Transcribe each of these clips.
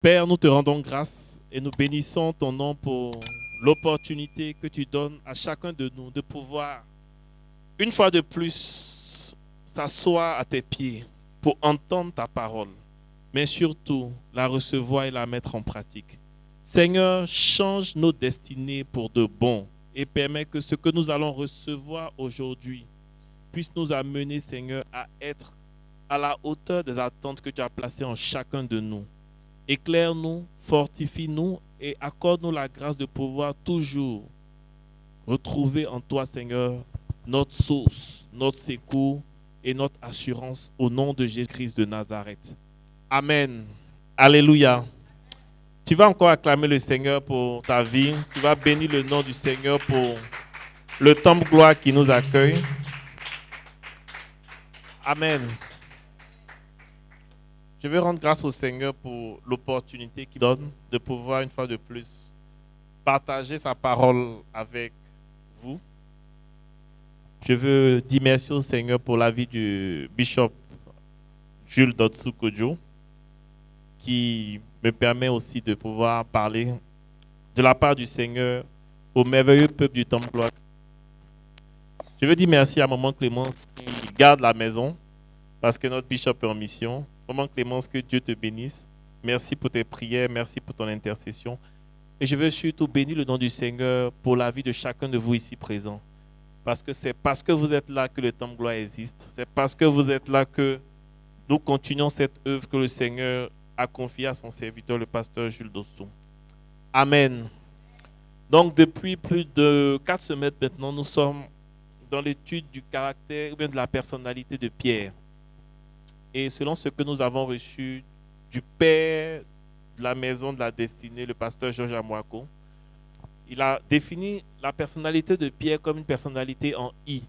Père, nous te rendons grâce et nous bénissons ton nom pour l'opportunité que tu donnes à chacun de nous de pouvoir, une fois de plus, s'asseoir à tes pieds pour entendre ta parole, mais surtout la recevoir et la mettre en pratique. Seigneur, change nos destinées pour de bon et permets que ce que nous allons recevoir aujourd'hui puisse nous amener, Seigneur, à être à la hauteur des attentes que tu as placées en chacun de nous. Éclaire-nous, fortifie-nous et accorde-nous la grâce de pouvoir toujours retrouver en toi, Seigneur, notre source, notre secours et notre assurance au nom de Jésus-Christ de Nazareth. Amen. Alléluia. Tu vas encore acclamer le Seigneur pour ta vie. Tu vas bénir le nom du Seigneur pour le temps de gloire qui nous accueille. Amen. Je veux rendre grâce au Seigneur pour l'opportunité qu'il donne de pouvoir une fois de plus partager sa parole avec vous. Je veux dire merci au Seigneur pour la vie du bishop Jules Dotsukojo qui me permet aussi de pouvoir parler de la part du Seigneur au merveilleux peuple du Temple Gloire. Je veux dire merci à Maman Clémence qui garde la maison parce que notre bishop est en mission. Maman Clémence, que Dieu te bénisse. Merci pour tes prières, merci pour ton intercession. Et je veux surtout bénir le nom du Seigneur pour la vie de chacun de vous ici présents. Parce que c'est parce que vous êtes là que le Temple Gloire existe. C'est parce que vous êtes là que nous continuons cette œuvre que le Seigneur a confiée à son serviteur, le pasteur Jules Dossou. Amen. Donc, depuis plus de 4 semaines maintenant, nous sommes dans l'étude du caractère ou bien de la personnalité de Pierre. Et selon ce que nous avons reçu du père de la maison de la destinée, le pasteur Georges Amouako, il a défini la personnalité de Pierre comme une personnalité en I.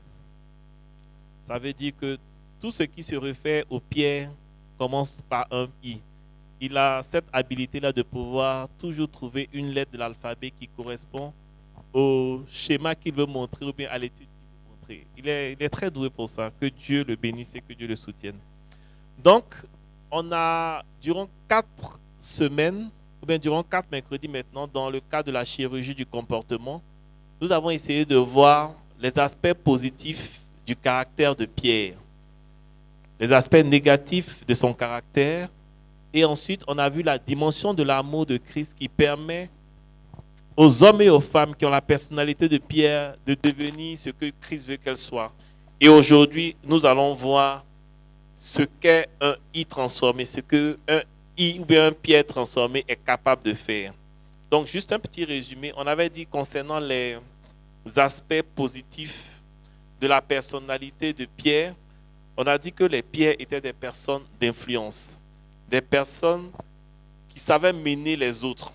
Ça veut dire que tout ce qui se réfère au Pierre commence par un I. Il a cette habilité-là de pouvoir toujours trouver une lettre de l'alphabet qui correspond au schéma qu'il veut montrer ou bien à l'étude qu'il veut montrer. Il est très doué pour ça. Que Dieu le bénisse et que Dieu le soutienne. Donc, on a, durant 4 semaines, ou bien durant 4 mercredis maintenant, dans le cadre de la chirurgie du comportement, nous avons essayé de voir les aspects positifs du caractère de Pierre, les aspects négatifs de son caractère, et ensuite, on a vu la dimension de l'amour de Christ qui permet aux hommes et aux femmes qui ont la personnalité de Pierre de devenir ce que Christ veut qu'elles soient. Et aujourd'hui, nous allons voir ce qu'est un I transformé, ce qu'un I ou bien un Pierre transformé est capable de faire. Donc, juste un petit résumé. On avait dit concernant les aspects positifs de la personnalité de Pierre, on a dit que les Pierres étaient des personnes d'influence, des personnes qui savaient mener les autres.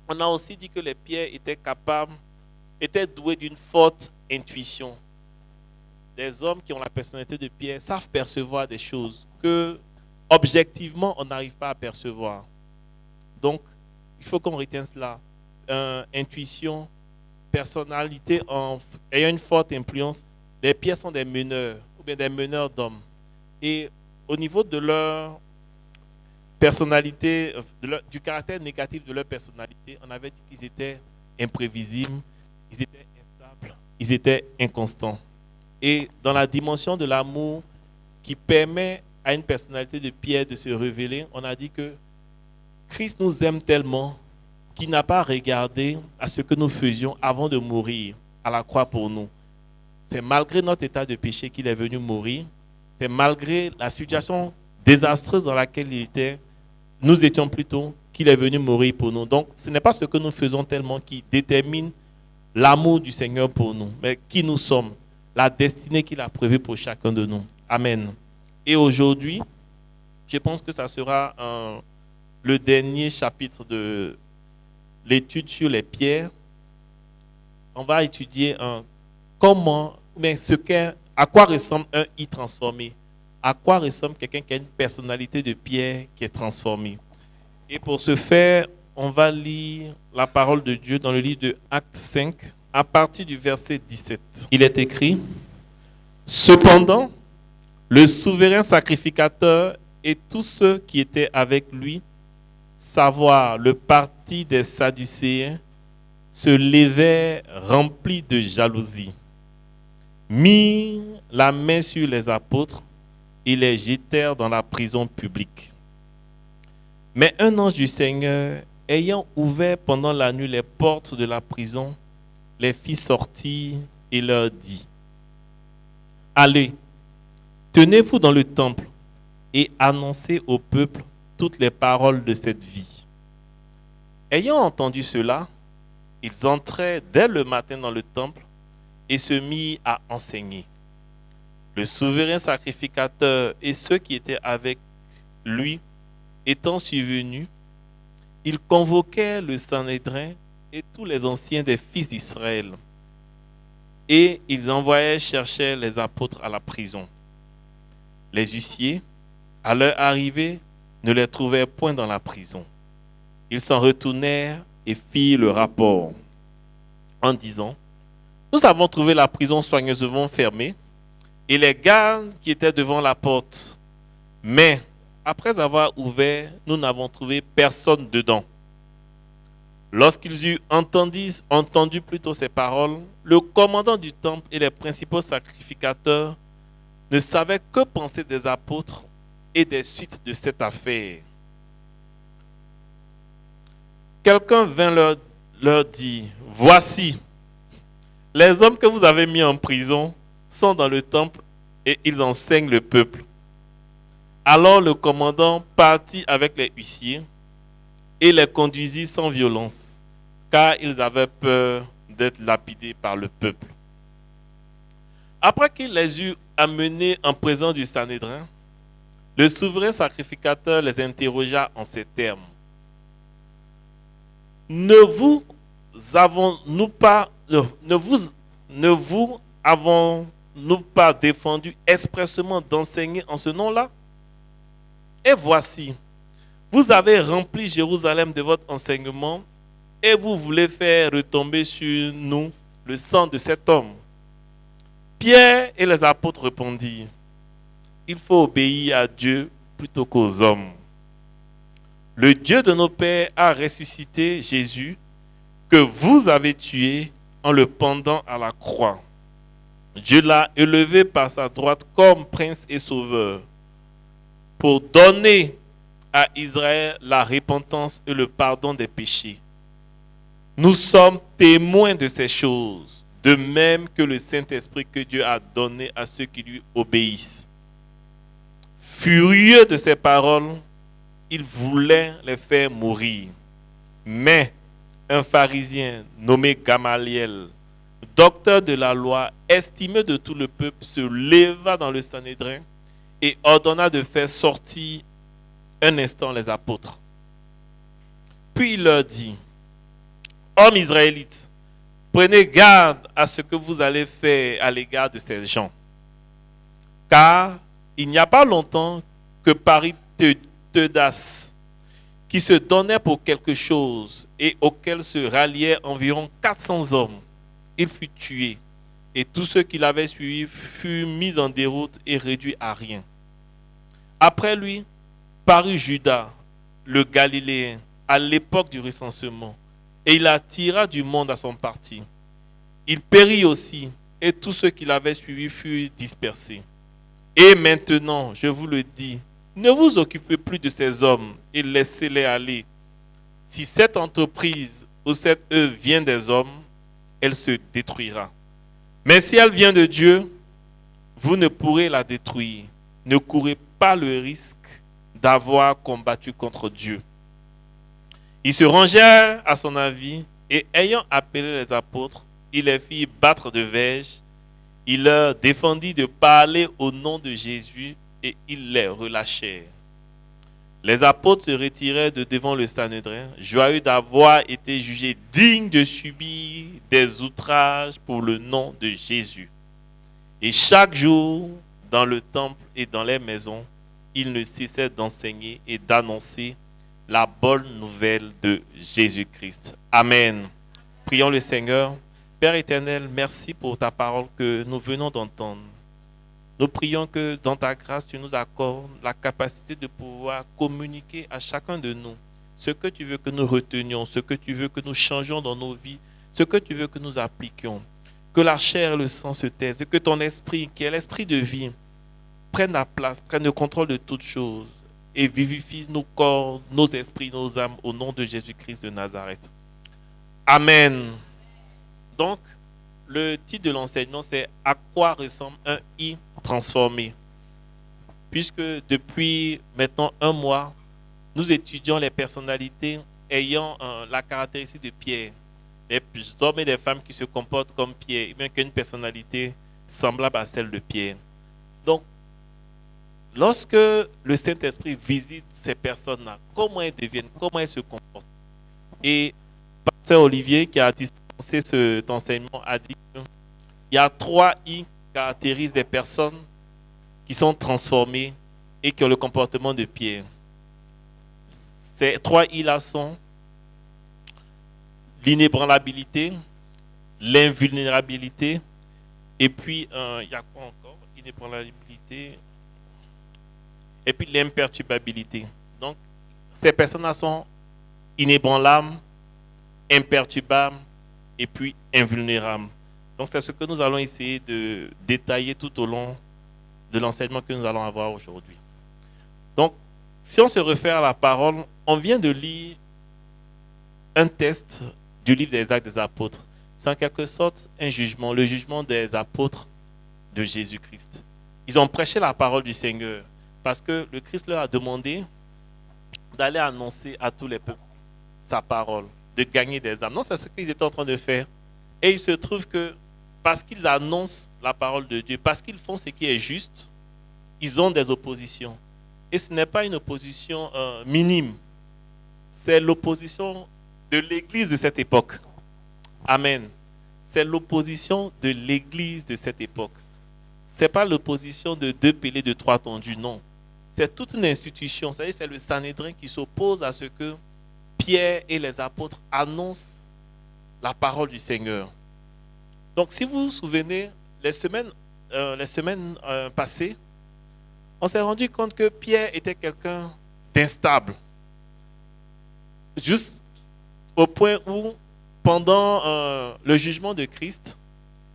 On a aussi dit que les Pierres étaient doués d'une forte intuition. Des hommes qui ont la personnalité de Pierre savent percevoir des choses que, objectivement, on n'arrive pas à percevoir. Donc, il faut qu'on retienne cela. Intuition, personnalité, ayant une forte influence, les Pierres sont des meneurs, ou bien des meneurs d'hommes. Et au niveau de leur personnalité, du caractère négatif de leur personnalité, on avait dit qu'ils étaient imprévisibles, ils étaient instables, ils étaient inconstants. Et dans la dimension de l'amour qui permet à une personnalité de Pierre de se révéler, on a dit que Christ nous aime tellement qu'il n'a pas regardé à ce que nous faisions avant de mourir à la croix pour nous. C'est malgré notre état de péché qu'il est venu mourir. C'est malgré la situation désastreuse dans laquelle il était, nous étions plutôt, qu'il est venu mourir pour nous. Donc, ce n'est pas ce que nous faisons tellement qui détermine l'amour du Seigneur pour nous, mais qui nous sommes. La destinée qu'il a prévue pour chacun de nous. Amen. Et aujourd'hui, je pense que ça sera le dernier chapitre de l'étude sur les pierres. On va étudier à quoi ressemble un I transformé. À quoi ressemble quelqu'un qui a une personnalité de pierre qui est transformée. Et pour ce faire, on va lire la parole de Dieu dans le livre de Actes 5, à partir du verset 17. Il est écrit: Cependant, le souverain sacrificateur et tous ceux qui étaient avec lui savoir le parti des Sadducéens, se levaient remplis de jalousie, mirent la main sur les apôtres et les jetèrent dans la prison publique. Mais un ange du Seigneur, ayant ouvert pendant la nuit les portes de la prison, les fit sortir et leur dit: Allez, tenez-vous dans le temple et annoncez au peuple toutes les paroles de cette vie. Ayant entendu cela, ils entraient dès le matin dans le temple et se mirent à enseigner. Le souverain sacrificateur et ceux qui étaient avec lui étant survenus, ils convoquaient le Sanhédrin et tous les anciens des fils d'Israël. Et ils envoyaient chercher les apôtres à la prison. Les huissiers, à leur arrivée, ne les trouvèrent point dans la prison. Ils s'en retournèrent et firent le rapport en disant: Nous avons trouvé la prison soigneusement fermée et les gardes qui étaient devant la porte. Mais après avoir ouvert, nous n'avons trouvé personne dedans. Lorsqu'ils eurent entendu plutôt ces paroles, le commandant du temple et les principaux sacrificateurs ne savaient que penser des apôtres et des suites de cette affaire. Quelqu'un vint leur dire: Voici, les hommes que vous avez mis en prison sont dans le temple et ils enseignent le peuple. Alors le commandant partit avec les huissiers et les conduisit sans violence, car ils avaient peur d'être lapidés par le peuple. Après qu'il les eut amenés en présence du Sanhédrin, le souverain sacrificateur les interrogea en ces termes: Ne vous avons-nous pas défendu expressément d'enseigner en ce nom-là? Et voici, vous avez rempli Jérusalem de votre enseignement et vous voulez faire retomber sur nous le sang de cet homme. Pierre et les apôtres répondirent: Il faut obéir à Dieu plutôt qu'aux hommes. Le Dieu de nos pères a ressuscité Jésus, que vous avez tué en le pendant à la croix. Dieu l'a élevé par sa droite comme prince et sauveur, pour donner à Israël la repentance et le pardon des péchés. Nous sommes témoins de ces choses, de même que le Saint-Esprit que Dieu a donné à ceux qui lui obéissent. Furieux de ces paroles, il voulait les faire mourir. Mais un pharisien nommé Gamaliel, docteur de la loi, estimé de tout le peuple, se leva dans le Sanhédrin et ordonna de faire sortir un instant les apôtres. Puis il leur dit: Hommes israélites, prenez garde à ce que vous allez faire à l'égard de ces gens. Car il n'y a pas longtemps que parut Teudas, qui se donnait pour quelque chose et auquel se ralliaient environ 400 hommes. Il fut tué et tous ceux qui l'avaient suivi furent mis en déroute et réduits à rien. Après lui, parut Judas, le Galiléen, à l'époque du recensement, et il attira du monde à son parti. Il périt aussi, et tous ceux qui l'avaient suivi furent dispersés. Et maintenant, je vous le dis, ne vous occupez plus de ces hommes et laissez-les aller. Si cette entreprise ou cette œuvre vient des hommes, elle se détruira. Mais si elle vient de Dieu, vous ne pourrez la détruire. Ne courez pas le risque d'avoir combattu contre Dieu. Ils se rangèrent à son avis et ayant appelé les apôtres, il les fit battre de verge. Il leur défendit de parler au nom de Jésus et ils les relâchèrent. Les apôtres se retirèrent de devant le Sanhédrin, joyeux d'avoir été jugés dignes de subir des outrages pour le nom de Jésus. Et chaque jour, dans le temple et dans les maisons, ils ne cessaient d'enseigner et d'annoncer la bonne nouvelle de Jésus-Christ. Amen. Prions le Seigneur. Père éternel, merci pour ta parole que nous venons d'entendre. Nous prions que dans ta grâce, tu nous accordes la capacité de pouvoir communiquer à chacun de nous ce que tu veux que nous retenions, ce que tu veux que nous changions dans nos vies, ce que tu veux que nous appliquions. Que la chair et le sang se taisent et que ton esprit, qui est l'esprit de vie, prenne la place, prenne le contrôle de toutes choses et vivifie nos corps, nos esprits, nos âmes au nom de Jésus-Christ de Nazareth. Amen. Donc, le titre de l'enseignement, c'est « À quoi ressemble un I transformé ?» Puisque depuis maintenant un mois, nous étudions les personnalités ayant la caractéristique de Pierre. Les hommes et les femmes qui se comportent comme Pierre, bien qu'une personnalité semblable à celle de Pierre. Donc, lorsque le Saint-Esprit visite ces personnes-là, comment elles deviennent, comment elles se comportent. Et Pasteur Olivier, qui a dispensé cet enseignement, a dit qu'il y a 3 I qui caractérisent des personnes qui sont transformées et qui ont le comportement de Pierre. Ces 3 I-là sont l'inébranlabilité, l'invulnérabilité, et puis, il y a quoi encore? L'inébranlabilité, et puis l'imperturbabilité. Donc, ces personnes-là sont inébranlables, imperturbables, et puis invulnérables. Donc, c'est ce que nous allons essayer de détailler tout au long de l'enseignement que nous allons avoir aujourd'hui. Donc, si on se réfère à la parole, on vient de lire un texte du livre des Actes des Apôtres. C'est en quelque sorte un jugement, le jugement des apôtres de Jésus-Christ. Ils ont prêché la parole du Seigneur parce que le Christ leur a demandé d'aller annoncer à tous les peuples sa parole, de gagner des âmes. Non, c'est ce qu'ils étaient en train de faire. Et il se trouve que parce qu'ils annoncent la parole de Dieu, parce qu'ils font ce qui est juste, ils ont des oppositions. Et ce n'est pas une opposition minime. C'est l'opposition de l'Église de cette époque. Amen. C'est l'opposition de l'Église de cette époque. Ce n'est pas l'opposition de 2 pélés de 3 tondus, non. C'est toute une institution. C'est le Sanhédrin qui s'oppose à ce que Pierre et les apôtres annoncent la parole du Seigneur. Donc, si vous vous souvenez, les semaines passées, on s'est rendu compte que Pierre était quelqu'un d'instable. Juste au point où, pendant le jugement de Christ,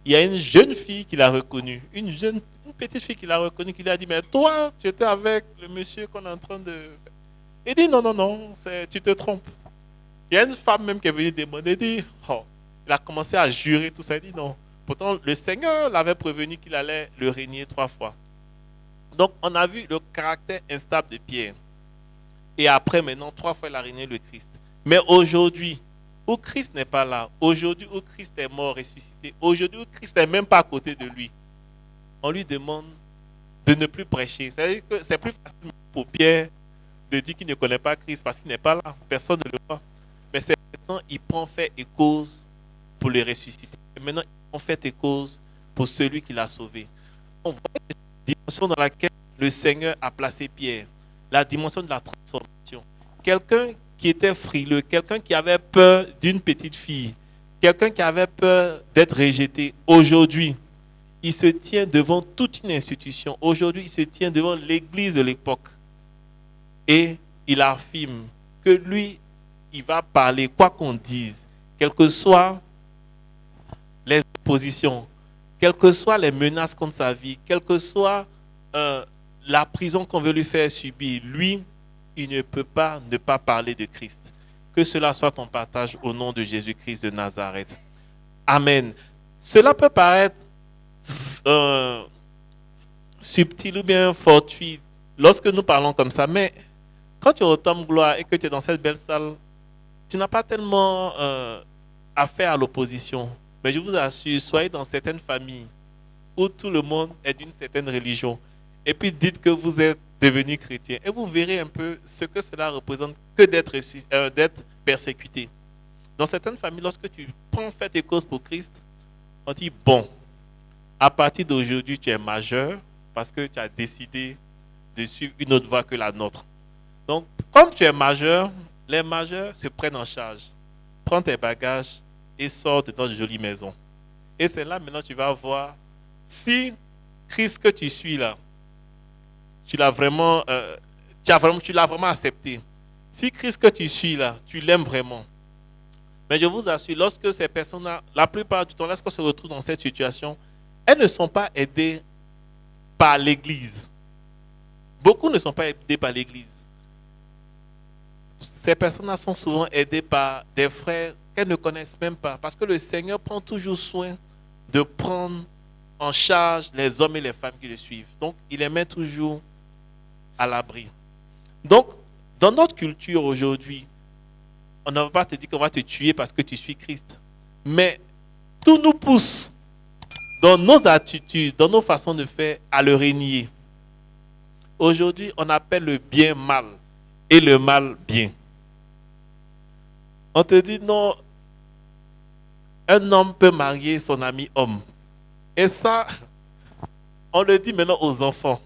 il y a une jeune fille qui l'a reconnu, une petite fille qui l'a reconnu, qui lui a dit, mais toi, tu étais avec le monsieur qu'on est en train de... Il dit, non, tu te trompes. Il y a une femme même qui est venue demander, il dit, il a commencé à jurer tout ça, il dit non. Pourtant, le Seigneur l'avait prévenu qu'il allait le régner 3 fois. Donc, on a vu le caractère instable de Pierre. Et après, maintenant, 3 fois, il a régné le Christ. Mais aujourd'hui, où Christ n'est pas là, aujourd'hui où Christ est mort, ressuscité, aujourd'hui où Christ n'est même pas à côté de lui, on lui demande de ne plus prêcher. C'est-à-dire que c'est plus facile pour Pierre de dire qu'il ne connaît pas Christ parce qu'il n'est pas là. Personne ne le voit. Mais c'est maintenant, il prend fait et cause pour le ressusciter. Et maintenant, il prend fait et cause pour celui qui l'a sauvé. On voit la dimension dans laquelle le Seigneur a placé Pierre. La dimension de la transformation. Quelqu'un qui était frileux, quelqu'un qui avait peur d'une petite fille, quelqu'un qui avait peur d'être rejeté. Aujourd'hui, il se tient devant toute une institution. Aujourd'hui, il se tient devant l'église de l'époque. Et il affirme que lui, il va parler, quoi qu'on dise, quelles que soient les oppositions, quelles que soient les menaces contre sa vie, quelle que soit la prison qu'on veut lui faire subir, lui, il ne peut pas ne pas parler de Christ. Que cela soit ton partage au nom de Jésus-Christ de Nazareth. Amen. Cela peut paraître subtil ou bien fortuit lorsque nous parlons comme ça, mais quand tu retombes gloire et que tu es dans cette belle salle, tu n'as pas tellement affaire à l'opposition. Mais je vous assure, soyez dans certaines familles où tout le monde est d'une certaine religion. Et puis dites que vous êtes devenu chrétien. Et vous verrez un peu ce que cela représente que d'être persécuté. Dans certaines familles, lorsque tu prends fait tes causes pour Christ, on dit, bon, à partir d'aujourd'hui, tu es majeur parce que tu as décidé de suivre une autre voie que la nôtre. Donc, comme tu es majeur, les majeurs se prennent en charge. Prends tes bagages et sors de ton jolie maison. Et c'est là maintenant que tu vas voir si Christ que tu suis là, tu l'as vraiment accepté. Si Christ que tu suis là, tu l'aimes vraiment. Mais je vous assure, lorsque ces personnes-là, la plupart du temps, lorsqu'on se retrouve dans cette situation, elles ne sont pas aidées par l'Église. Beaucoup ne sont pas aidés par l'Église. Ces personnes-là sont souvent aidées par des frères qu'elles ne connaissent même pas. Parce que le Seigneur prend toujours soin de prendre en charge les hommes et les femmes qui le suivent. Donc, il les met toujours à l'abri. Donc, dans notre culture aujourd'hui, on ne va pas te dire qu'on va te tuer parce que tu suis Christ. Mais tout nous pousse dans nos attitudes, dans nos façons de faire, à le régner. Aujourd'hui, on appelle le bien mal et le mal bien. On te dit non, un homme peut marier son ami homme. Et ça, on le dit maintenant aux enfants.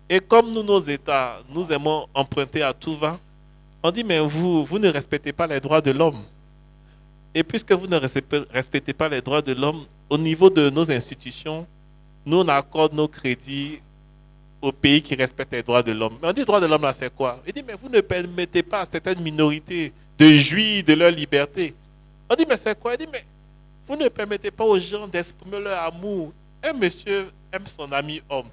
Et comme nous, nos États, nous aimons emprunter à tout va, on dit, mais vous ne respectez pas les droits de l'homme. Et puisque vous ne respectez pas les droits de l'homme, au niveau de nos institutions, nous, on accorde nos crédits aux pays qui respectent les droits de l'homme. Mais on dit droits de l'homme, là, c'est quoi? Il dit, mais vous ne permettez pas à certaines minorités de jouir de leur liberté. On dit, mais c'est quoi? Il dit, mais vous ne permettez pas aux gens d'exprimer leur amour. Un monsieur aime son ami homme.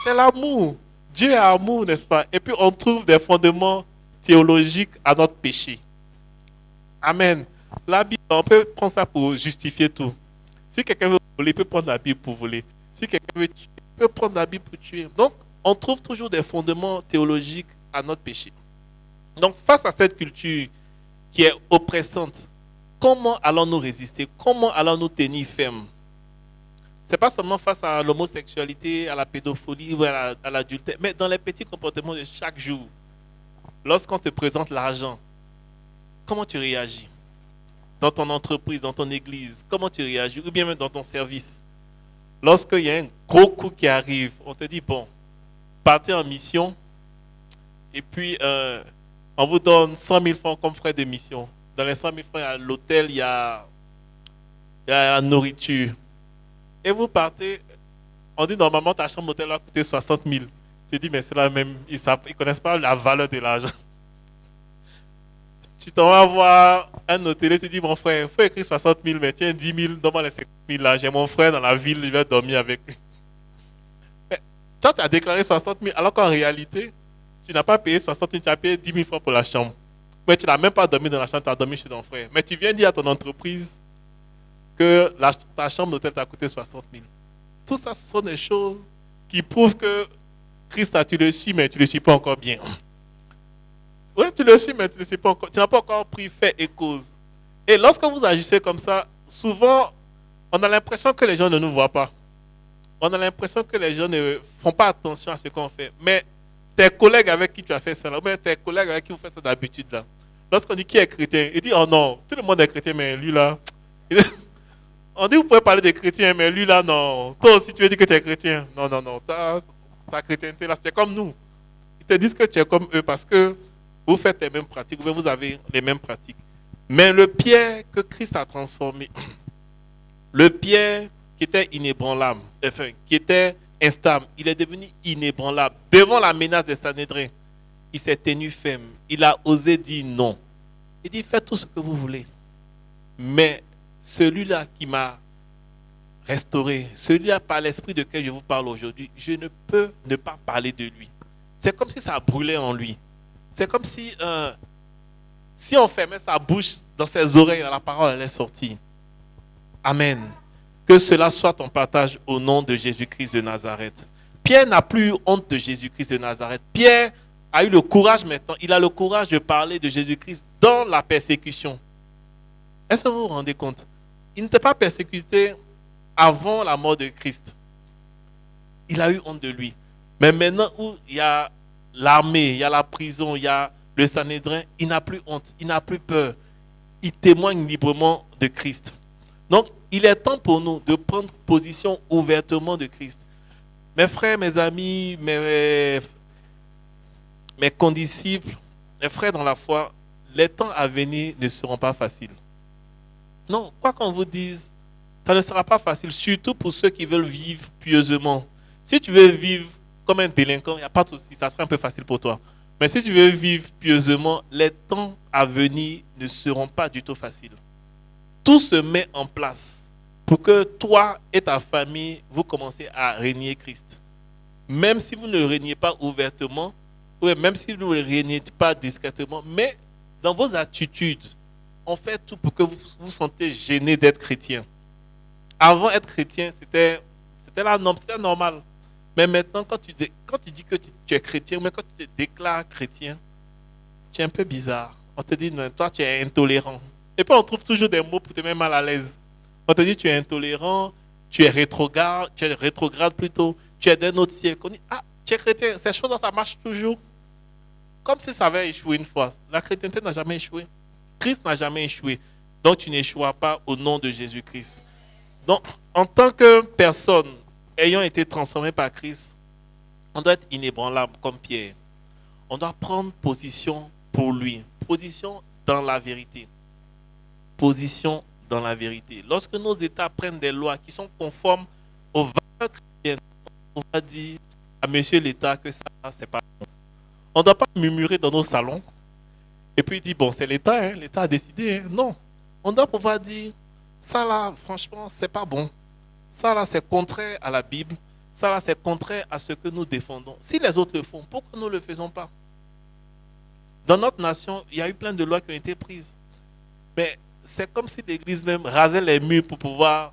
C'est l'amour. Dieu est amour, n'est-ce pas? Et puis, on trouve des fondements théologiques à notre péché. Amen. La Bible, on peut prendre ça pour justifier tout. Si quelqu'un veut voler, il peut prendre la Bible pour voler. Si quelqu'un veut tuer, il peut prendre la Bible pour tuer. Donc, on trouve toujours des fondements théologiques à notre péché. Donc, face à cette culture qui est oppressante, comment allons-nous résister? Comment allons-nous tenir ferme? Ce n'est pas seulement face à l'homosexualité, à la pédophilie ou à l'adultère, mais dans les petits comportements de chaque jour. Lorsqu'on te présente l'argent, comment tu réagis? Dans ton entreprise, dans ton église, comment tu réagis? Ou bien même dans ton service. Lorsqu'il y a un gros coup qui arrive, on te dit, bon, partez en mission, et puis on vous donne 100 000 francs comme frais de mission. Dans les 100 000 francs, il y a l'hôtel, il y a la nourriture. Et vous partez, on dit normalement ta chambre d'hôtel va coûter 60 000. Tu dis, mais c'est la même, ils ne connaissent pas la valeur de l'argent. Tu t'en vas voir un hôtelier, tu dis, mon frère, il faut écrire 60 000, mais tiens, 10 000, donne-moi les 50 000 là. J'ai mon frère dans la ville, je vais dormir avec lui. Mais toi, tu as déclaré 60 000, alors qu'en réalité, tu n'as pas payé 60 000, tu as payé 10 000 francs pour la chambre. Mais tu n'as même pas dormi dans la chambre, tu as dormi chez ton frère. Mais tu viens dire à ton entreprise que ta chambre d'hôtel t'a coûté 60 000. Tout ça, ce sont des choses qui prouvent que Christ, tu le suis, mais tu ne le suis pas encore bien. Oui, tu le suis, mais tu ne sais pas encore, tu n'as pas encore pris fait et cause. Et lorsque vous agissez comme ça, souvent, on a l'impression que les gens ne nous voient pas. On a l'impression que les gens ne font pas attention à ce qu'on fait. Mais tes collègues avec qui tu as fait ça, ou bien tes collègues avec qui vous faites ça d'habitude, là, lorsqu'on dit qui est chrétien, il dit, oh non, tout le monde est chrétien, mais lui là, on dit, vous pouvez parler des chrétiens, mais lui là, non. Toi aussi, tu veux dire que tu es chrétien. Non, non, non, ta chrétienté là, c'est comme nous. Ils te disent que tu es comme eux parce que vous faites les mêmes pratiques, ou bien vous avez les mêmes pratiques. Mais le Pierre que Christ a transformé, le Pierre qui était inébranlable, enfin, qui était instable, il est devenu inébranlable. Devant la menace des Sanhédrins, il s'est tenu ferme. Il a osé dire non. Il dit, faites tout ce que vous voulez. Mais celui-là qui m'a restauré, celui-là par l'esprit de quel je vous parle aujourd'hui, je ne peux ne pas parler de lui. C'est comme si ça brûlait en lui. C'est comme si, si on fermait sa bouche dans ses oreilles, la parole allait sortir. Amen. Que cela soit ton partage au nom de Jésus-Christ de Nazareth. Pierre n'a plus eu honte de Jésus-Christ de Nazareth. Pierre a eu le courage maintenant. Il a le courage de parler de Jésus-Christ dans la persécution. Est-ce que vous vous rendez compte? Il n'était pas persécuté avant la mort de Christ. Il a eu honte de lui. Mais maintenant où il y a l'armée, il y a la prison, il y a le Sanhédrin, il n'a plus honte, il n'a plus peur. Il témoigne librement de Christ. Donc, il est temps pour nous de prendre position ouvertement de Christ. Mes frères, mes amis, mes condisciples, mes frères dans la foi, les temps à venir ne seront pas faciles. Non, quoi qu'on vous dise, ça ne sera pas facile, surtout pour ceux qui veulent vivre pieusement. Si tu veux vivre comme un délinquant, il n'y a pas de souci, ça sera un peu facile pour toi. Mais si tu veux vivre pieusement, les temps à venir ne seront pas du tout faciles. Tout se met en place pour que toi et ta famille, vous commencez à régner Christ. Même si vous ne le régnez pas ouvertement, ou même si vous ne le régnez pas discrètement, mais dans vos attitudes, on fait tout pour que vous vous sentez gêné d'être chrétien. Avant, être chrétien, c'était la norme, c'était normal. Mais maintenant, quand tu dis que tu es chrétien, mais quand tu te déclares chrétien, tu es un peu bizarre. On te dit, non, toi, tu es intolérant. Et puis, on trouve toujours des mots pour te mettre mal à l'aise. On te dit, tu es intolérant, tu es rétrograde plutôt, tu es d'un autre ciel. On dit, ah, tu es chrétien, ces choses-là, ça marche toujours. Comme si ça avait échoué une fois. La chrétienté n'a jamais échoué. Christ n'a jamais échoué. Donc, tu n'échoues pas au nom de Jésus-Christ. Donc, en tant que personne ayant été transformée par Christ, on doit être inébranlable comme Pierre. On doit prendre position pour lui. Position dans la vérité. Position dans la vérité. Lorsque nos États prennent des lois qui sont conformes aux valeurs chrétiennes, on va dire à monsieur l'État que ça, c'est pas bon. On ne doit pas murmurer dans nos salons et puis dire, bon, c'est l'État, hein, l'État a décidé. Hein. Non. On doit pouvoir dire, ça là, franchement, c'est pas bon. Ça là, c'est contraire à la Bible. Ça là, c'est contraire à ce que nous défendons. Si les autres le font, pourquoi nous ne le faisons pas? Dans notre nation, il y a eu plein de lois qui ont été prises. Mais c'est comme si l'Église même rasait les murs pour pouvoir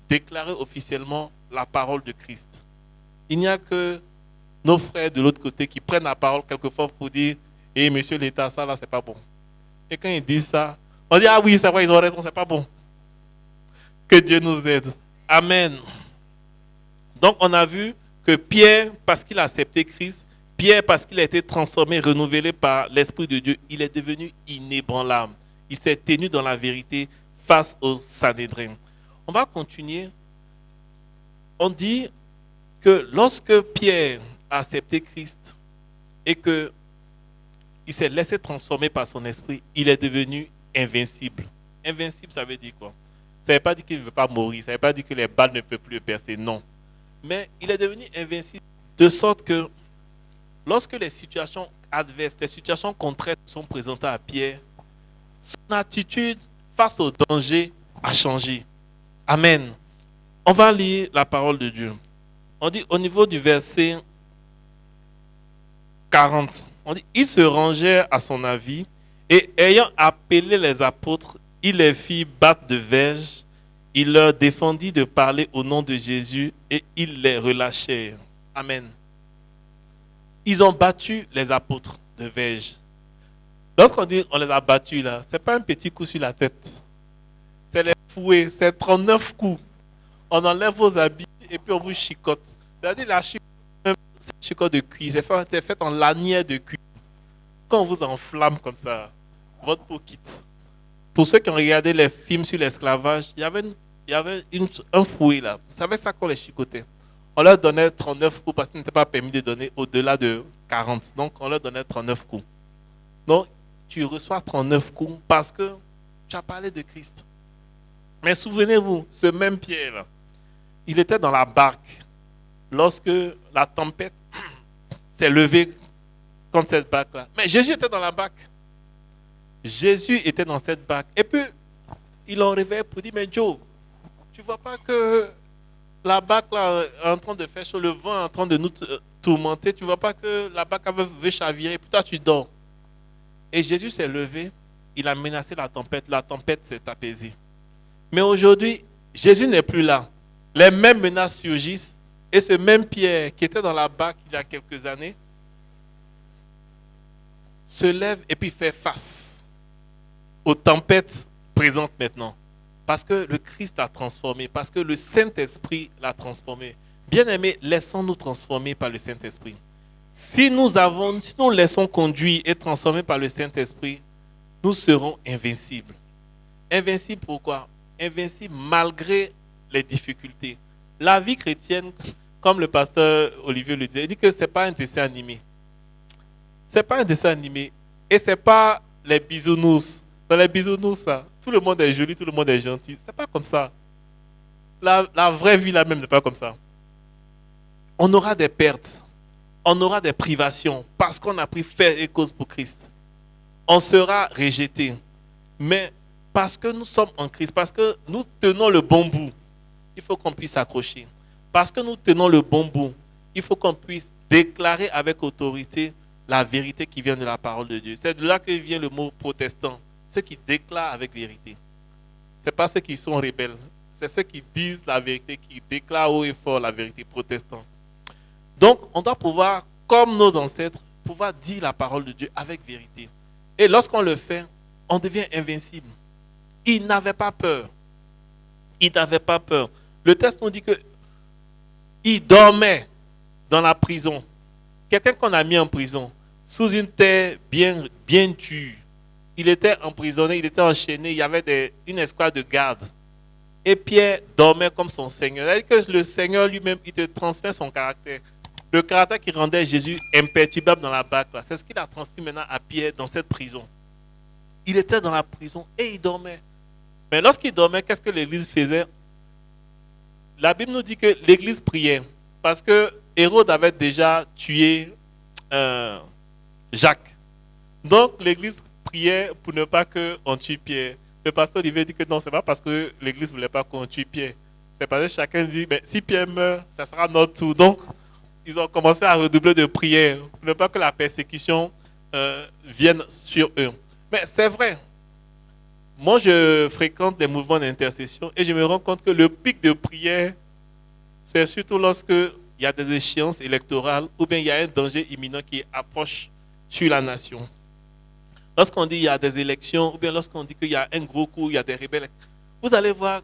déclarer officiellement la parole de Christ. Il n'y a que nos frères de l'autre côté qui prennent la parole quelquefois pour dire « Eh, monsieur l'État, ça là, c'est pas bon. » Et quand ils disent ça, on dit « Ah oui, c'est vrai, ils ont raison, c'est pas bon. » Que Dieu nous aide. Amen. Donc, on a vu que Pierre, parce qu'il a accepté Christ, Pierre, parce qu'il a été transformé, renouvelé par l'Esprit de Dieu, il est devenu inébranlable. Il s'est tenu dans la vérité face au Sanhédrin. On va continuer. On dit que lorsque Pierre a accepté Christ et qu'il s'est laissé transformer par son esprit, il est devenu invincible. Invincible, ça veut dire quoi? Ça ne veut pas dire qu'il ne veut pas mourir, ça ne veut pas dire que les balles ne peuvent plus le percer, non. Mais il est devenu invincible de sorte que lorsque les situations adverses, les situations contraires sont présentées à Pierre, son attitude face au danger a changé. Amen. On va lire la parole de Dieu. On dit au niveau du verset 40, on dit, il se rangeait à son avis et ayant appelé les apôtres, il les fit battre de verge, il leur défendit de parler au nom de Jésus et ils les relâchèrent. Amen. Ils ont battu les apôtres de verge. Lorsqu'on dit on les a battus là, ce n'est pas un petit coup sur la tête. C'est les fouets, c'est 39 coups. On enlève vos habits et puis on vous chicote. C'est-à-dire la chicote, c'est une chicote de cuir, c'est fait en lanière de cuir. Quand on vous enflamme comme ça, votre peau quitte. Pour ceux qui ont regardé les films sur l'esclavage, il y avait un fouet là. Vous savez ça qu'on les chicotait. On leur donnait 39 coups parce qu'il n'était pas permis de donner au-delà de 40. Donc on leur donnait 39 coups. Donc tu reçois 39 coups parce que tu as parlé de Christ. Mais souvenez-vous, ce même Pierre là, il était dans la barque lorsque la tempête s'est levée contre cette barque-là. Mais Jésus était dans la barque. Jésus était dans cette barque. Et puis, ils l'ont réveillé pour dire, mais Joe, tu ne vois pas que la barque là, est en train de faire chaud, le vent est en train de nous tourmenter, tu ne vois pas que la barque veut chavirer, et puis toi tu dors. Et Jésus s'est levé, il a menacé la tempête s'est apaisée. Mais aujourd'hui, Jésus n'est plus là. Les mêmes menaces surgissent, et ce même Pierre qui était dans la barque il y a quelques années, se lève et puis fait face aux tempêtes présentes maintenant. Parce que le Christ l'a transformé, parce que le Saint-Esprit l'a transformé. Bien-aimés, laissons-nous transformer par le Saint-Esprit. Si nous laissons conduire et transformer par le Saint-Esprit, nous serons invincibles. Invincibles pourquoi? Invincibles malgré les difficultés. La vie chrétienne, comme le pasteur Olivier le disait, il dit que ce n'est pas un dessin animé. Ce n'est pas un dessin animé. Et ce n'est pas les bisounours. Dans les bisounours, ça, tout le monde est joli, tout le monde est gentil. Ce n'est pas comme ça. La vraie vie là même n'est pas comme ça. On aura des pertes. on aura des privations parce qu'on a pris fait et cause pour Christ. On sera rejeté. Mais parce que nous sommes en Christ, parce que nous tenons le bon bout, il faut qu'on puisse s'accrocher. Parce que nous tenons le bon bout, il faut qu'on puisse déclarer avec autorité la vérité qui vient de la parole de Dieu. C'est de là que vient le mot protestant, ceux qui déclarent avec vérité. Ce n'est pas ceux qui sont rebelles, c'est ceux qui disent la vérité, qui déclarent haut et fort la vérité, protestants. Donc, on doit pouvoir, comme nos ancêtres, pouvoir dire la parole de Dieu avec vérité. Et lorsqu'on le fait, on devient invincible. Ils n'avaient pas peur. Ils n'avaient pas peur. Le texte nous dit que il dormait dans la prison. Quelqu'un qu'on a mis en prison, sous une terre bien dure. Il était emprisonné, il était enchaîné, il y avait une escouade de gardes. Et Pierre dormait comme son Seigneur. C'est-à-dire que le Seigneur lui-même, il te transmet son caractère. Le caractère qui rendait Jésus imperturbable dans la barque, c'est ce qu'il a transmis maintenant à Pierre dans cette prison. Il était dans la prison et il dormait. Mais lorsqu'il dormait, qu'est-ce que l'Église faisait? La Bible nous dit que l'Église priait parce que Hérode avait déjà tué Jacques. Donc l'Église priait pour ne pas qu'on tue Pierre. Le pasteur Olivier dit que non, ce n'est pas parce que l'Église ne voulait pas qu'on tue Pierre. C'est parce que chacun dit, mais si Pierre meurt, ça sera notre tour. Donc, ils ont commencé à redoubler de prières pour ne pas que la persécution vienne sur eux. Mais c'est vrai. Moi, je fréquente des mouvements d'intercession et je me rends compte que le pic de prière, c'est surtout lorsque il y a des échéances électorales ou bien il y a un danger imminent qui approche sur la nation. Lorsqu'on dit qu'il y a des élections ou bien lorsqu'on dit qu'il y a un gros coup, il y a des rebelles, vous allez voir,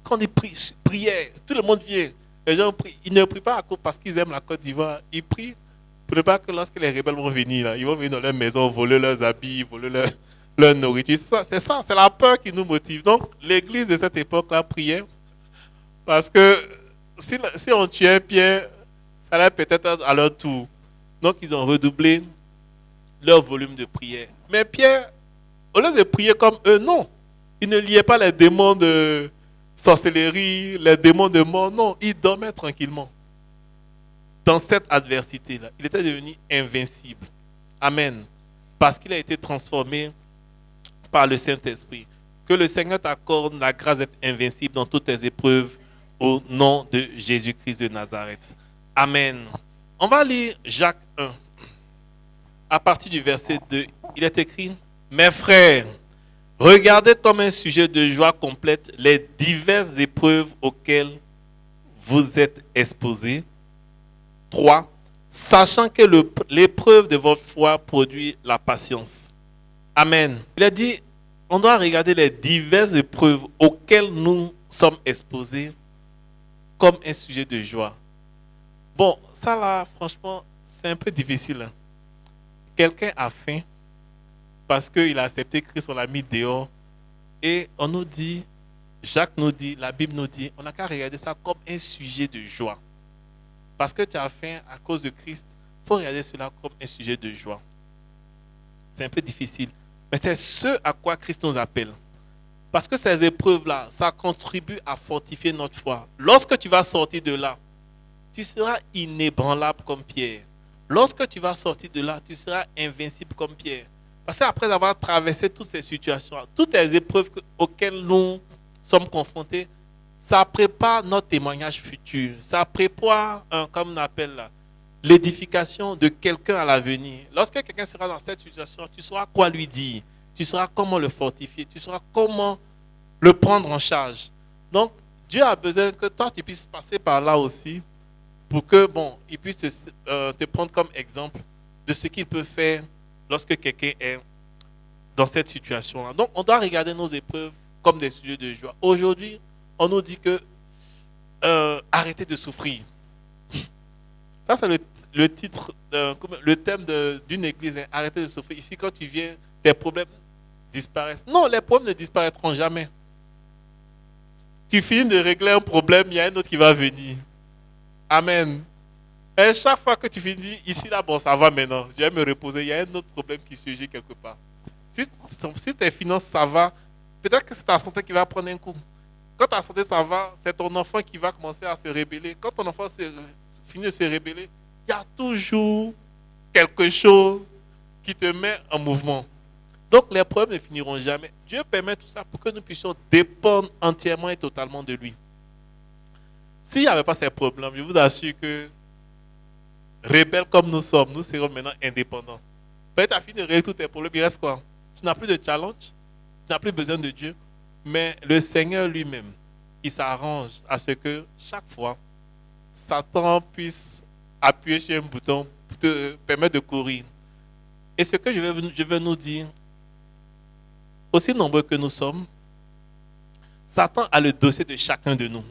quand ils prient, prière, tout le monde vient. Les gens prient. Ils ne prient pas parce qu'ils aiment la Côte d'Ivoire. Ils prient pour ne pas que lorsque les rebelles vont venir, là, ils vont venir dans leur maison, voler leurs habits, voler leur nourriture. C'est la peur qui nous motive. Donc, l'église de cette époque-là priait parce que si on tuait Pierre, ça allait peut-être à leur tour. Donc, ils ont redoublé leur volume de prière. Mais Pierre, au lieu de prier comme eux, non. Il ne liait pas les démons de sorcellerie, les démons de mort. Non, il dormait tranquillement. Dans cette adversité-là, il était devenu invincible. Amen. Parce qu'il a été transformé par le Saint-Esprit. Que le Seigneur t'accorde la grâce d'être invincible dans toutes tes épreuves au nom de Jésus-Christ de Nazareth. Amen. On va lire Jacques 1. À partir du verset 2, il est écrit: mes frères, regardez comme un sujet de joie complète les diverses épreuves auxquelles vous êtes exposés. 3. Sachant que l'épreuve de votre foi produit la patience. Amen. Il a dit, on doit regarder les diverses épreuves auxquelles nous sommes exposés comme un sujet de joie. Bon, ça là, franchement, c'est un peu difficile. Hein. Quelqu'un a faim parce qu'il a accepté Christ, on l'a mis dehors. Et on nous dit, Jacques nous dit, la Bible nous dit, on n'a qu'à regarder ça comme un sujet de joie. Parce que tu as faim à cause de Christ, il faut regarder cela comme un sujet de joie. C'est un peu difficile. Mais c'est ce à quoi Christ nous appelle. Parce que ces épreuves-là, ça contribue à fortifier notre foi. Lorsque tu vas sortir de là, tu seras inébranlable comme Pierre. Lorsque tu vas sortir de là, tu seras invincible comme Pierre. Parce qu'après avoir traversé toutes ces situations, toutes les épreuves auxquelles nous sommes confrontés, ça prépare notre témoignage futur. Ça prépare, comme on appelle là, l'édification de quelqu'un à l'avenir. Lorsque quelqu'un sera dans cette situation, tu sauras quoi lui dire. Tu sauras comment le fortifier. Tu sauras comment le prendre en charge. Donc, Dieu a besoin que toi, tu puisses passer par là aussi pour que, bon, il puisse te prendre comme exemple de ce qu'il peut faire lorsque quelqu'un est dans cette situation-là. Donc, on doit regarder nos épreuves comme des sujets de joie. Aujourd'hui, on nous dit que arrêtez de souffrir. Ça, c'est le titre, le thème d'une église. Hein. Arrêtez de souffrir. Ici, quand tu viens, tes problèmes disparaissent. Non, les problèmes ne disparaîtront jamais. Tu finis de régler un problème, il y a un autre qui va venir. Amen. Et chaque fois que tu finis, ici, là, bon, ça va maintenant. Je vais me reposer. Il y a un autre problème qui surgit quelque part. Si tes finances, ça va, peut-être que c'est ta santé qui va prendre un coup. Quand ta santé, ça va, c'est ton enfant qui va commencer à se rébeller. Quand ton enfant finit de se rébeller, il y a toujours quelque chose qui te met en mouvement. Donc les problèmes ne finiront jamais. Dieu permet tout ça pour que nous puissions dépendre entièrement et totalement de lui. S'il n'y avait pas ces problèmes, je vous assure que, rebelles comme nous sommes, nous serons maintenant indépendants. Peut-être tu as fini de régler tous tes problèmes, il reste quoi? Tu n'as plus de challenge, tu n'as plus besoin de Dieu. Mais le Seigneur lui-même, il s'arrange à ce que chaque fois, Satan puisse appuyer sur un bouton pour te permettre de courir. Et ce que je veux nous dire, aussi nombreux que nous sommes, Satan a le dossier de chacun de nous.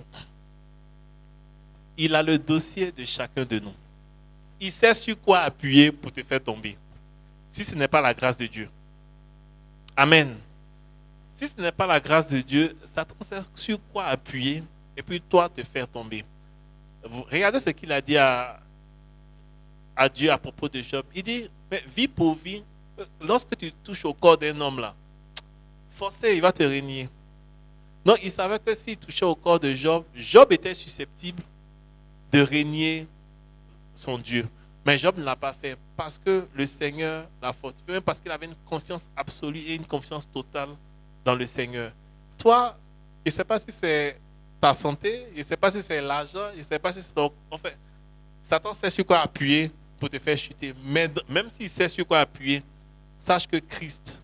Il a le dossier de chacun de nous. Il sait sur quoi appuyer pour te faire tomber. Si ce n'est pas la grâce de Dieu. Amen. Si ce n'est pas la grâce de Dieu, Satan sait sur quoi appuyer et puis toi te faire tomber. Regardez ce qu'il a dit à Dieu à propos de Job. Il dit, mais vie pour vie, lorsque tu touches au corps d'un homme là, forcé, il va te régner. Non, il savait que s'il touchait au corps de Job, Job était susceptible de régner son Dieu. Mais Job ne l'a pas fait parce que le Seigneur l'a fortifié, même parce qu'il avait une confiance absolue et une confiance totale dans le Seigneur. Toi, je ne sais pas si c'est ta santé, je ne sais pas si c'est l'argent, je ne sais pas si c'est ton... Enfin, Satan sait sur quoi appuyer pour te faire chuter. Mais même s'il sait sur quoi appuyer, sache que Christ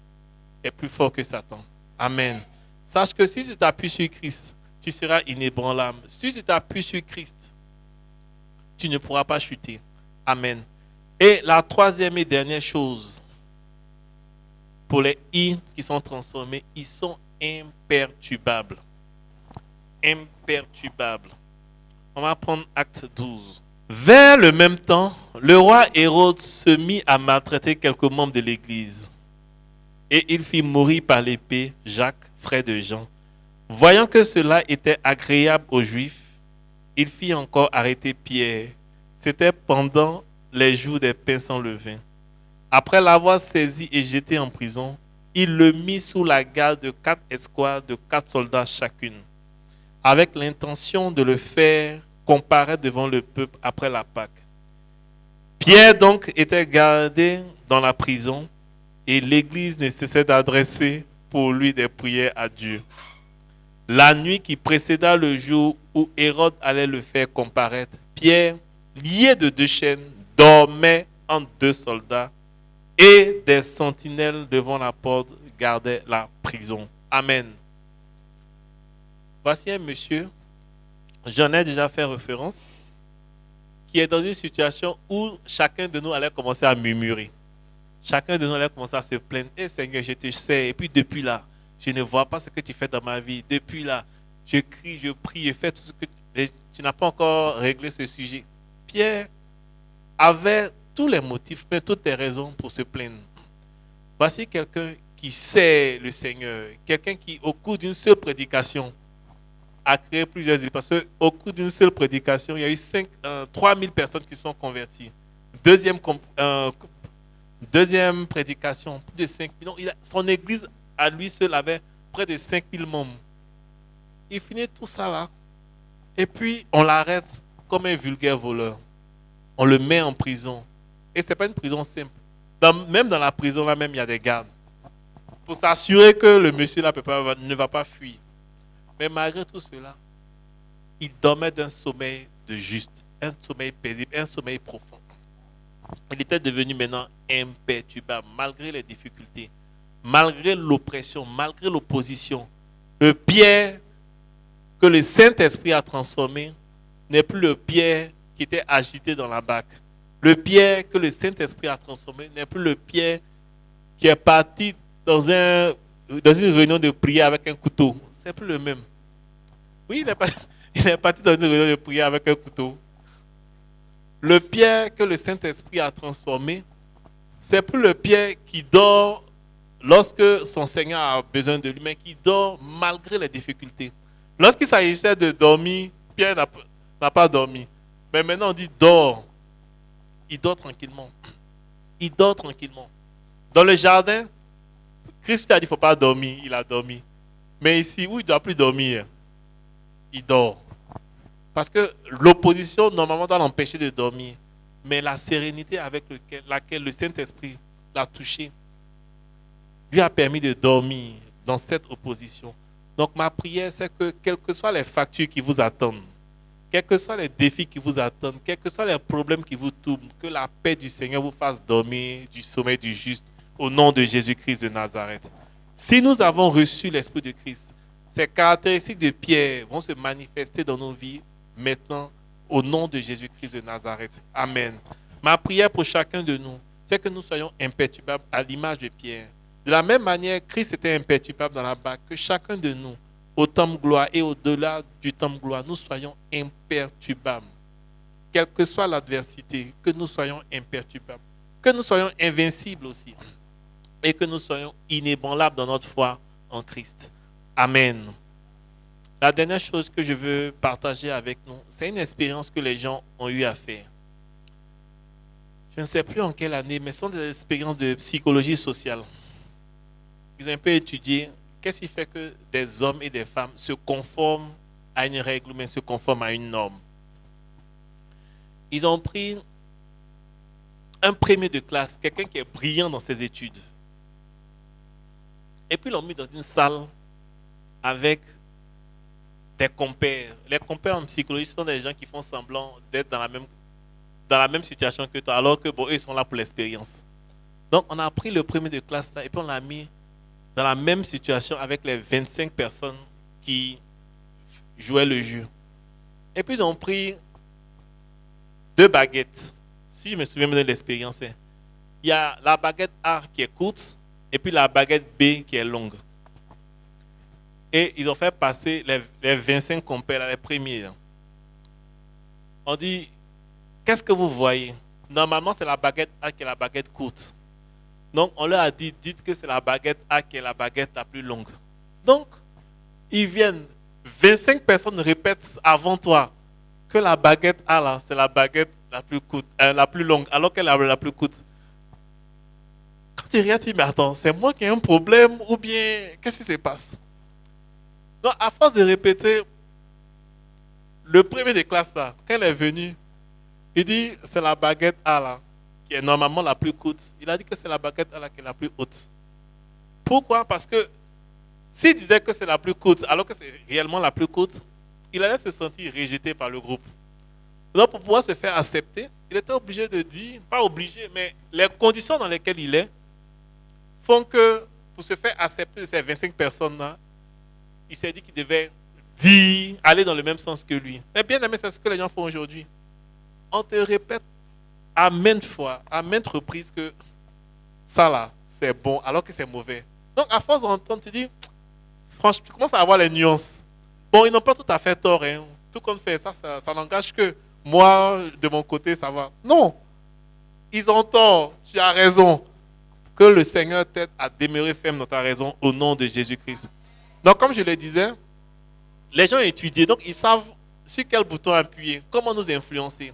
est plus fort que Satan. Amen. Sache que si tu t'appuies sur Christ, tu seras inébranlable. Si tu t'appuies sur Christ, tu ne pourras pas chuter. Amen. Et la troisième et dernière chose, pour les I qui sont transformés, ils sont imperturbables. Imperturbables. On va prendre Acte 12. Vers le même temps, le roi Hérode se mit à maltraiter quelques membres de l'Église. Et il fit mourir par l'épée Jacques, frère de Jean. Voyant que cela était agréable aux Juifs, il fit encore arrêter Pierre. C'était pendant les jours des pains sans levain. Après l'avoir saisi et jeté en prison, il le mit sous la garde de 4 escouades de 4 soldats chacune, avec l'intention de le faire comparaître devant le peuple après la Pâque. Pierre donc était gardé dans la prison et l'Église ne cessait d'adresser pour lui des prières à Dieu. La nuit qui précéda le jour où Hérode allait le faire comparaître, Pierre, lié de 2 chaînes, dormait entre 2 soldats et des sentinelles devant la porte gardaient la prison. Amen. Voici un monsieur, j'en ai déjà fait référence, qui est dans une situation où chacun de nous allait commencer à murmurer. Chacun de nous allait commencer à se plaindre. Eh Seigneur, je te sais. Et puis depuis là, je ne vois pas ce que tu fais dans ma vie. Depuis là, je crie, je prie, je fais tout ce que tu n'as pas encore réglé ce sujet. Pierre avait tous les motifs, mais toutes les raisons pour se plaindre. Voici quelqu'un qui sait le Seigneur. Quelqu'un qui, au cours d'une seule prédication, a créé plusieurs idées. Parce qu'au cours d'une seule prédication, il y a eu 3000 personnes qui sont converties. Deuxième prédication, plus de 5000. Son église, à lui seul, avait près de 5000 membres. Il finit tout ça là. Et puis, on l'arrête comme un vulgaire voleur. On le met en prison. Et ce n'est pas une prison simple. Même dans la prison, là même, il y a des gardes. Pour s'assurer que le monsieur là ne va pas fuir. Mais malgré tout cela, il dormait d'un sommeil de juste, un sommeil paisible, un sommeil profond. Il était devenu maintenant imperturbable, malgré les difficultés, malgré l'oppression, malgré l'opposition. Le Pierre que le Saint-Esprit a transformé n'est plus le Pierre qui était agité dans la barque. Le Pierre que le Saint-Esprit a transformé n'est plus le Pierre qui est parti dans une réunion de prière avec un couteau. C'est plus le même. Oui, il est parti dans une réunion de prière avec un couteau. Le Pierre que le Saint-Esprit a transformé, c'est plus le Pierre qui dort lorsque son Seigneur a besoin de lui, mais qui dort malgré les difficultés. Lorsqu'il s'agissait de dormir, Pierre n'a pas dormi. Mais maintenant on dit dort. Il dort tranquillement. Il dort tranquillement. Dans le jardin, Christ lui a dit qu'il ne faut pas dormir. Il a dormi. Mais ici, où il ne doit plus dormir, il dort. Parce que l'opposition, normalement, doit l'empêcher de dormir. mais la sérénité avec laquelle le Saint-Esprit l'a touché lui a permis de dormir dans cette opposition. Donc ma prière, c'est que quelles que soient les factures qui vous attendent, quels que soient les défis qui vous attendent, quels que soient les problèmes qui vous tournent, que la paix du Seigneur vous fasse dormir du sommeil du juste au nom de Jésus-Christ de Nazareth. Si nous avons reçu l'Esprit de Christ, ces caractéristiques de Pierre vont se manifester dans nos vies maintenant au nom de Jésus-Christ de Nazareth. Amen. Ma prière pour chacun de nous, c'est que nous soyons imperturbables à l'image de Pierre. De la même manière, Christ était imperturbable dans la barque, que chacun de nous, au temps de gloire et au-delà du temps de gloire, nous soyons imperturbables. Quelle que soit l'adversité, que nous soyons imperturbables. Que nous soyons invincibles aussi. Et que nous soyons inébranlables dans notre foi en Christ. Amen. La dernière chose que je veux partager avec nous, c'est une expérience que les gens ont eu à faire. Je ne sais plus en quelle année, mais ce sont des expériences de psychologie sociale. Ils ont un peu étudié qu'est-ce qui fait que des hommes et des femmes se conforment à une règle, mais se conforment à une norme. Ils ont pris un premier de classe, quelqu'un qui est brillant dans ses études. Et puis ils l'ont mis dans une salle avec des compères. Les compères en psychologie sont des gens qui font semblant d'être dans la même situation que toi, alors que bon, eux ils sont là pour l'expérience. Donc on a pris le premier de classe là, et puis on l'a mis dans la même situation avec les 25 personnes qui jouaient le jeu. Et puis ils ont pris 2 baguettes. Si je me souviens bien de l'expérience, il y a la baguette A qui est courte et puis la baguette B qui est longue. Et ils ont fait passer les 25 compères, les premiers. On dit, qu'est-ce que vous voyez? Normalement, c'est la baguette A qui est la baguette courte. Donc, on leur a dit, dites que c'est la baguette A qui est la baguette la plus longue. Donc, ils viennent, 25 personnes répètent avant toi que la baguette A, là, c'est la baguette la plus courte, la plus longue, alors qu'elle est la plus courte. Quand tu regardes, tu dis, mais attends, c'est moi qui ai un problème ou bien, qu'est-ce qui se passe? Donc, à force de répéter, le premier de classe, là, quand elle est venue, il dit, c'est la baguette A, là, qui est normalement la plus courte. Il a dit que c'est la baguette A, là, qui est la plus haute. Pourquoi? Parce que s'il disait que c'est la plus courte, alors que c'est réellement la plus courte, il allait se sentir rejeté par le groupe. Donc, pour pouvoir se faire accepter, il était obligé de dire, pas obligé, mais les conditions dans lesquelles il est font que, pour se faire accepter de ces 25 personnes-là, il s'est dit qu'il devait dire, aller dans le même sens que lui. Mais bien aimé, c'est ce que les gens font aujourd'hui. On te répète à maintes fois, à maintes reprises que ça là, c'est bon, alors que c'est mauvais. Donc, à force d'entendre, tu dis, franchement, tu commences à avoir les nuances. Bon, ils n'ont pas tout à fait tort. Hein. Tout qu'on fait, ça n'engage que moi, de mon côté, ça va. Non. Ils ont tort. Tu as raison. Que le Seigneur t'aide à demeurer ferme dans ta raison au nom de Jésus-Christ. Donc, comme je le disais, les gens ont étudié. Donc, ils savent sur quel bouton appuyer, comment nous influencer.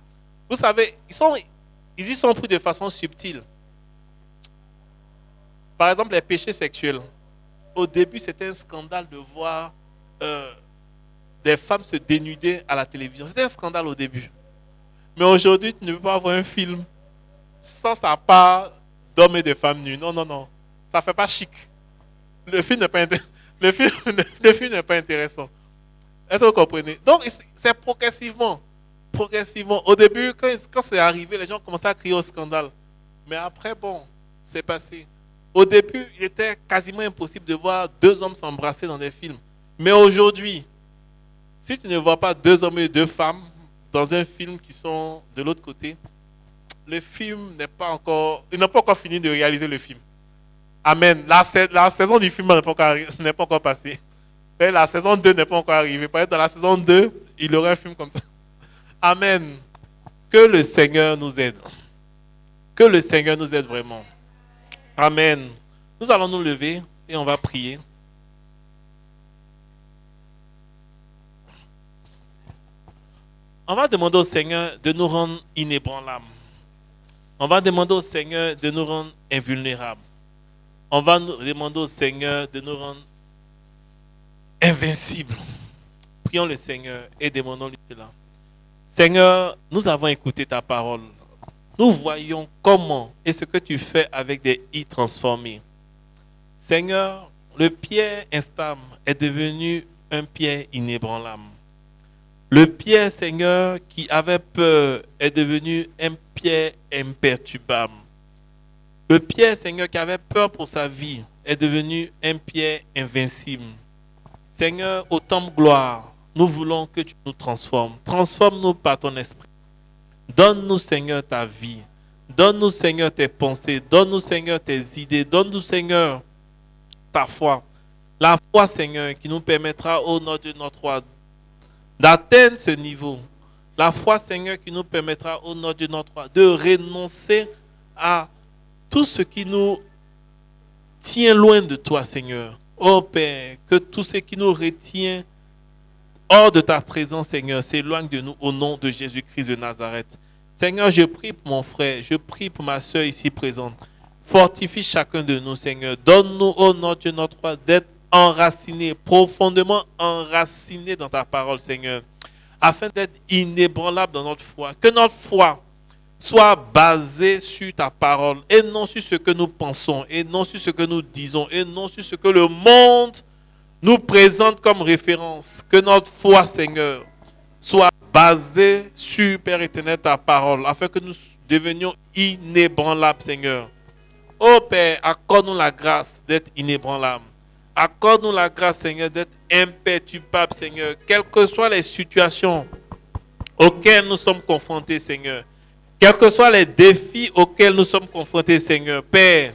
Vous savez, ils y sont pris de façon subtile. Par exemple, les péchés sexuels. Au début, c'était un scandale de voir des femmes se dénuder à la télévision. C'était un scandale au début. Mais aujourd'hui, tu ne peux pas voir un film sans sa part d'hommes et de femmes nues. Non, non, non. Ça ne fait pas chic. Le film n'est pas, le film n'est pas intéressant. Est-ce que vous comprenez? Donc, c'est progressivement. Progressivement. Au début, quand c'est arrivé, les gens commençaient à crier au scandale. Mais après, bon, c'est passé. Au début, il était quasiment impossible de voir 2 hommes s'embrasser dans des films. Mais aujourd'hui, si tu ne vois pas 2 hommes et 2 femmes dans un film qui sont de l'autre côté, le film n'est pas encore... Ils n'ont pas encore fini de réaliser le film. Amen. La saison du film n'est pas encore passée. Et la saison 2 n'est pas encore arrivée. Peut-être dans la saison 2, il y aura un film comme ça. Amen. Que le Seigneur nous aide. Que le Seigneur nous aide vraiment. Amen. Nous allons nous lever et on va prier. On va demander au Seigneur de nous rendre inébranlables. On va demander au Seigneur de nous rendre invulnérables. On va demander au Seigneur de nous rendre invincibles. Prions le Seigneur et demandons-lui cela. Seigneur, nous avons écouté ta parole. nous voyons comment et ce que tu fais avec des i transformés. Seigneur, le pierre instable est devenu un pierre inébranlable. Le pierre, Seigneur, qui avait peur est devenu un pierre imperturbable. Le pierre, Seigneur, qui avait peur pour sa vie est devenu un pierre invincible. Seigneur, au temps de gloire, nous voulons que tu nous transformes. Transforme-nous par ton esprit. Donne-nous, Seigneur, ta vie. Donne-nous, Seigneur, tes pensées. Donne-nous, Seigneur, tes idées. Donne-nous, Seigneur, ta foi. La foi, Seigneur, qui nous permettra, au nom de notre roi, d'atteindre ce niveau. La foi, Seigneur, qui nous permettra, au nom de notre roi, de renoncer à tout ce qui nous tient loin de toi, Seigneur. Oh Père, que tout ce qui nous retient hors de ta présence, Seigneur, s'éloigne de nous au nom de Jésus-Christ de Nazareth. Seigneur, je prie pour mon frère, je prie pour ma soeur ici présente. Fortifie chacun de nous, Seigneur. Donne-nous au nom de notre roi d'être enracinés, profondément enracinés dans ta parole, Seigneur, afin d'être inébranlables dans notre foi. Que notre foi soit basée sur ta parole et non sur ce que nous pensons, et non sur ce que nous disons, et non sur ce que le monde nous présente comme référence. Que notre foi, Seigneur, soit basée sur, Père éternel, ta parole, afin que nous devenions inébranlables, Seigneur. Oh Père, accorde-nous la grâce d'être inébranlables. Accorde-nous la grâce, Seigneur, d'être imperturbables, Seigneur, quelles que soient les situations auxquelles nous sommes confrontés, Seigneur. Quels que soient les défis auxquels nous sommes confrontés, Seigneur. Père,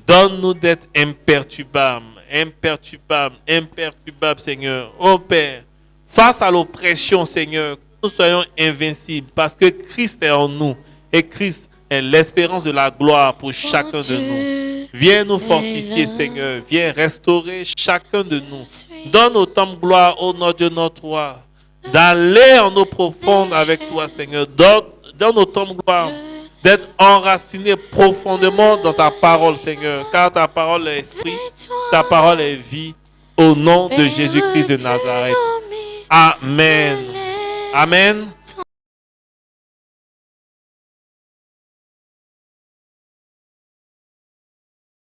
donne-nous d'être imperturbables, imperturbables, imperturbables, Seigneur. Oh Père, face à l'oppression, Seigneur, que nous soyons invincibles parce que Christ est en nous et Christ est l'espérance de la gloire pour chacun de nous. Viens nous fortifier, Seigneur. Viens restaurer chacun de nous. Donne autant de gloire au nom de notre roi, d'aller en eau profonde avec toi, Seigneur. Donne autant de gloire d'être enraciné profondément dans ta parole, Seigneur, car ta parole est esprit, ta parole est vie, au nom de Jésus-Christ de Nazareth. Amen. Amen.